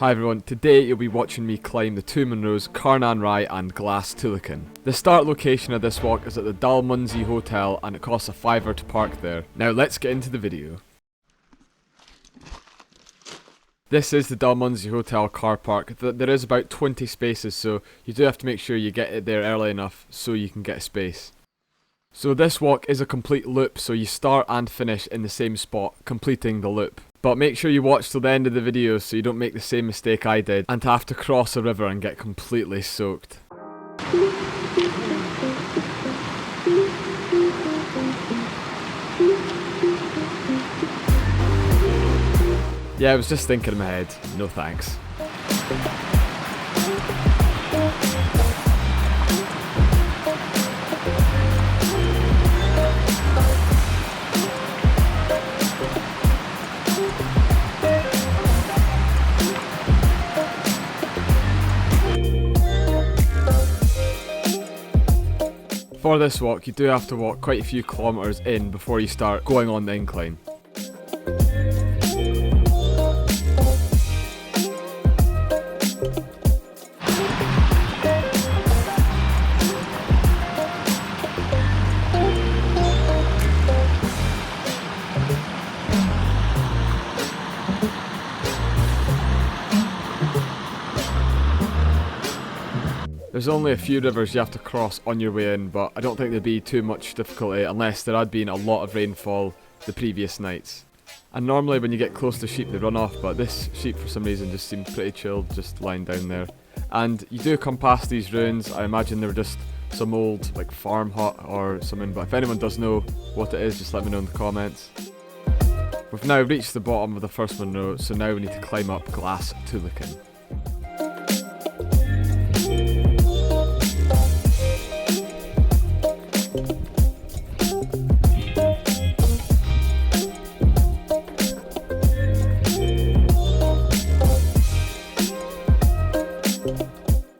Hi everyone, today you'll be watching me climb the two Munros, Carn and Righ and Glas Tulaichean. The start location of this walk is at the Dalmunsey Hotel and it costs a £5 to park there. Now let's get into the video. This is the Dalmunsey Hotel car park. There is about 20 spaces, so you do have to make sure you get it there early enough so you can get a space. So this walk is a complete loop, so you start and finish in the same spot, completing the loop. But make sure you watch till the end of the video so you don't make the same mistake I did and have to cross a river and get completely soaked. Yeah, I was just thinking in my head, no thanks. For this walk, you do have to walk quite a few kilometres in before you start going on the incline. There's only a few rivers you have to cross on your way in, but I don't think there'd be too much difficulty unless there had been a lot of rainfall the previous nights. And normally when you get close to sheep they run off, but this sheep for some reason just seemed pretty chilled just lying down there. And you do come past these ruins. I imagine they were just some old like farm hut or something, but if anyone does know what it is, just let me know in the comments. We've now reached the bottom of the first Munro, so now we need to climb up Glas Tulaichean.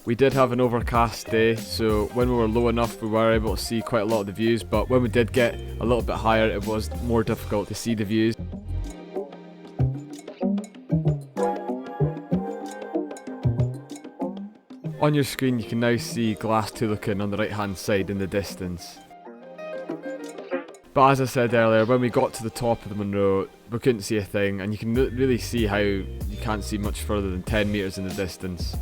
We did have an overcast day, so when we were low enough we were able to see quite a lot of the views, but when we did get a little bit higher it was more difficult to see the views. On your screen you can now see Glas Tulaichean on the right hand side in the distance. But as I said earlier, when we got to the top of the Munro we couldn't see a thing, and you can really see how you can't see much further than 10 metres in the distance.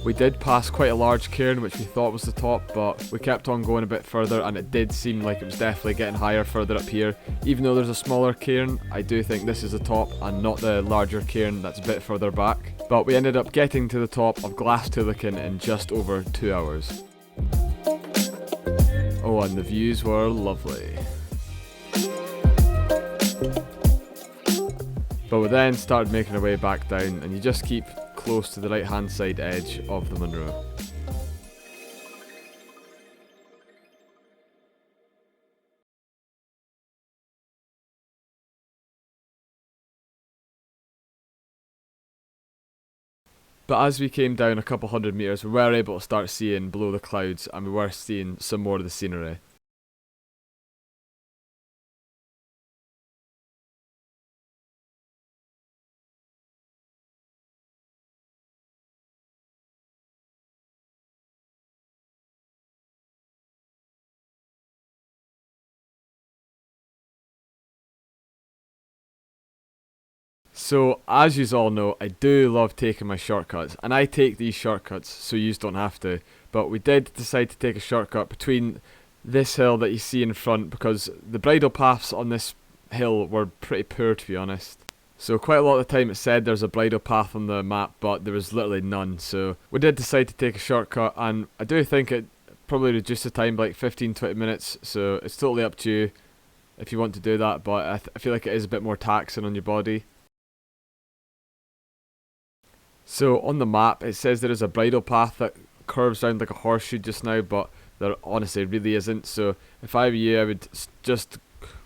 We did pass quite a large cairn which we thought was the top, but we kept on going a bit further and it did seem like it was definitely getting higher further up here. Even though there's a smaller cairn, I do think this is the top and not the larger cairn that's a bit further back. But we ended up getting to the top of Glas Tulaichean in just over 2 hours. Oh, and the views were lovely. But we then started making our way back down, and you just keep close to the right hand side edge of the Munro. But as we came down a couple hundred metres we were able to start seeing below the clouds, and we were seeing some more of the scenery. So, as you all know, I do love taking my shortcuts, and I take these shortcuts so you don't have to, but we did decide to take a shortcut between this hill that you see in front because the bridle paths on this hill were pretty poor, to be honest. So quite a lot of the time it said there's a bridle path on the map, but there was literally none, so we did decide to take a shortcut, and I do think it probably reduced the time by like 15-20 minutes, so it's totally up to you if you want to do that, but I feel like it is a bit more taxing on your body. So on the map it says there is a bridle path that curves round like a horseshoe just now, but there honestly really isn't. So if I were you, I would just,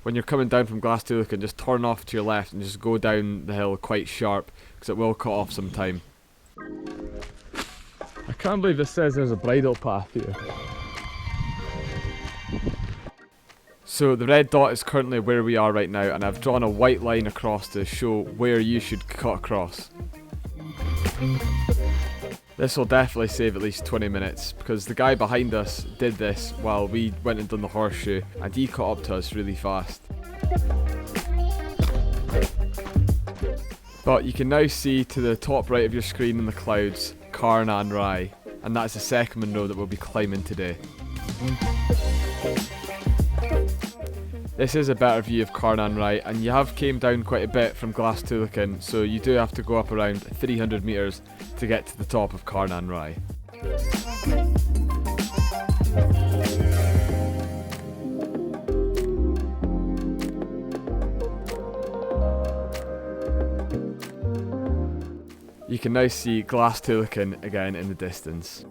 when you're coming down from Glas Tulaichean, just turn off to your left and just go down the hill quite sharp, because it will cut off some time. I can't believe this says there's a bridle path here. So the red dot is currently where we are right now, and I've drawn a white line across to show where you should cut across. This will definitely save at least 20 minutes, because the guy behind us did this while we went and done the horseshoe, and he caught up to us really fast. But you can now see to the top right of your screen in the clouds, Carn and Righ, and that's the second Munro that we'll be climbing today. This is a better view of Carn and Righ, and you have came down quite a bit from Glas Tulaichean, so you do have to go up around 300 metres to get to the top of Carn and Righ. You can now see Glas Tulaichean again in the distance.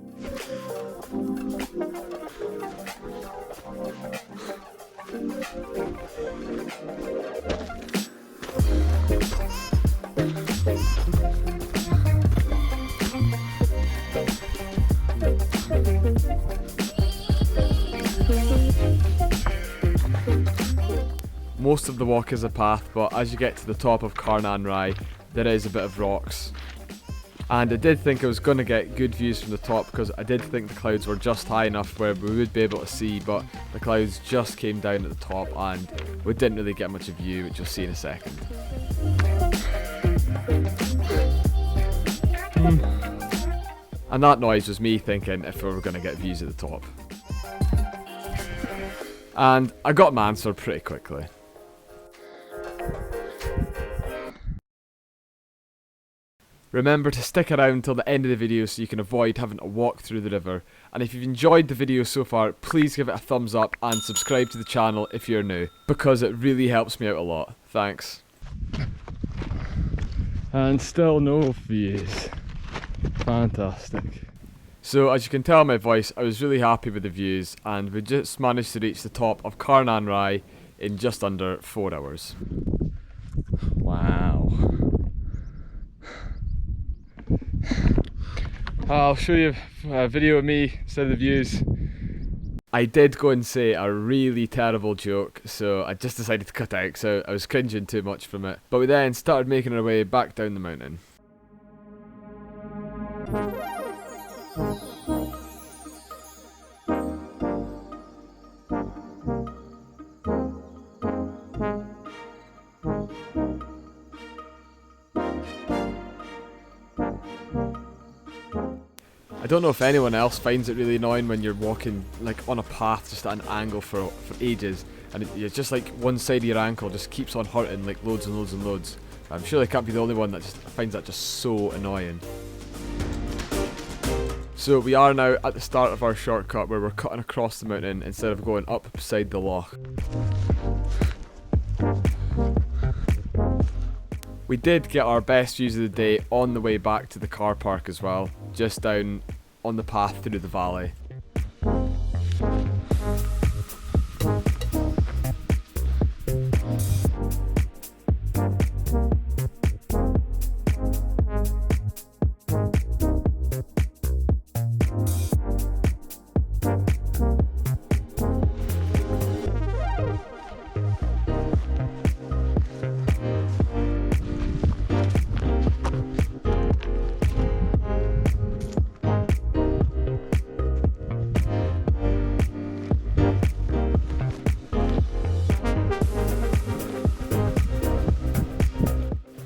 Most of the walk is a path, but as you get to the top of Carn and Righ, there is a bit of rocks. And I did think I was going to get good views from the top, because I did think the clouds were just high enough where we would be able to see, but the clouds just came down at the top and we didn't really get much of a view, which you'll see in a second. And that noise was me thinking if we were going to get views at the top. And I got my answer pretty quickly. Remember to stick around till the end of the video so you can avoid having to walk through the river. And if you've enjoyed the video so far, please give it a thumbs up and subscribe to the channel if you're new, because it really helps me out a lot. Thanks. And still no views. Fantastic. So as you can tell my voice, I was really happy with the views, and we just managed to reach the top of Carn and Righ in just under 4 hours. Wow. I'll show you a video of me instead of the views. I did go and say a really terrible joke, so I just decided to cut out, so I was cringing too much from it. But we then started making our way back down the mountain. I don't know if anyone else finds it really annoying when you're walking like on a path just at an angle for ages, and it's just like one side of your ankle just keeps on hurting like loads and loads and loads. I'm sure I can't be the only one that just finds that just so annoying. So we are now at the start of our shortcut where we're cutting across the mountain instead of going up beside the loch. We did get our best views of the day on the way back to the car park as well, just down on the path through the valley.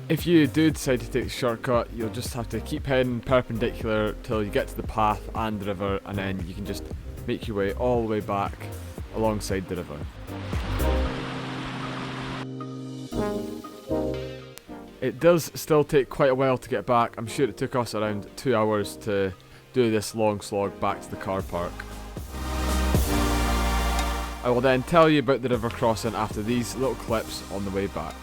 If you do decide to take the shortcut, you'll just have to keep heading perpendicular till you get to the path and the river, and then you can just make your way all the way back alongside the river. It does still take quite a while to get back. I'm sure it took us around 2 hours to do this long slog back to the car park. I will then tell you about the river crossing after these little clips on the way back.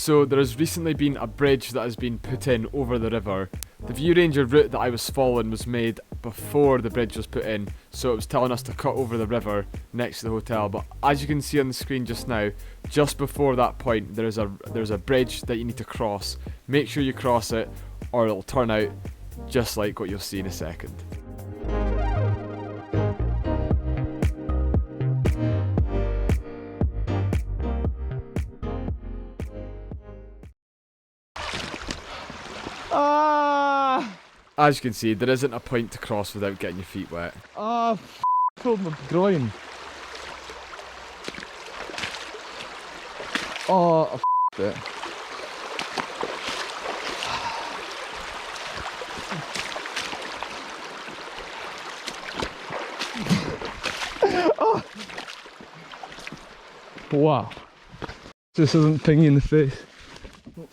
So there has recently been a bridge that has been put in over the river. The View Ranger route that I was following was made before the bridge was put in, so it was telling us to cut over the river next to the hotel. But as you can see on the screen just now, just before that point there's a bridge that you need to cross. Make sure you cross it or it'll turn out just like what you'll see in a second. As you can see, there isn't a point to cross without getting your feet wet. Pulled my groin. I it. Wow. This isn't pinging in the face.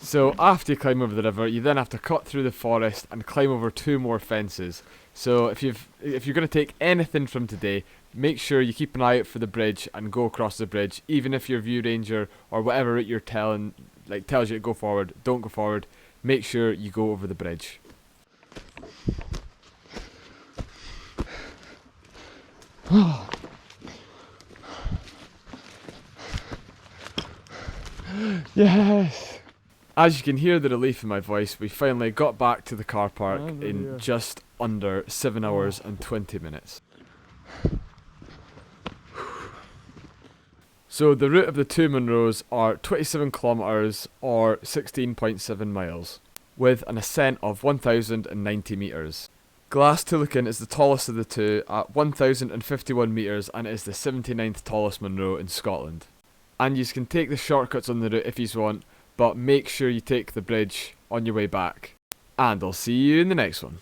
So after you climb over the river, you then have to cut through the forest and climb over 2 more fences. So if you're going to take anything from today, make sure you keep an eye out for the bridge and go across the bridge. Even if your View Ranger or whatever route you're tells you to go forward, don't go forward. Make sure you go over the bridge. Yes! As you can hear the relief in my voice, we finally got back to the car park in just under 7 hours and 20 minutes. So the route of the 2 Munros are 27 kilometres or 16.7 miles, with an ascent of 1,090 metres. Glas Tulaichean is the tallest of the two at 1,051 metres and is the 79th tallest Munro in Scotland. And you can take the shortcuts on the route if you want, but make sure you take the bridge on your way back. And I'll see you in the next one.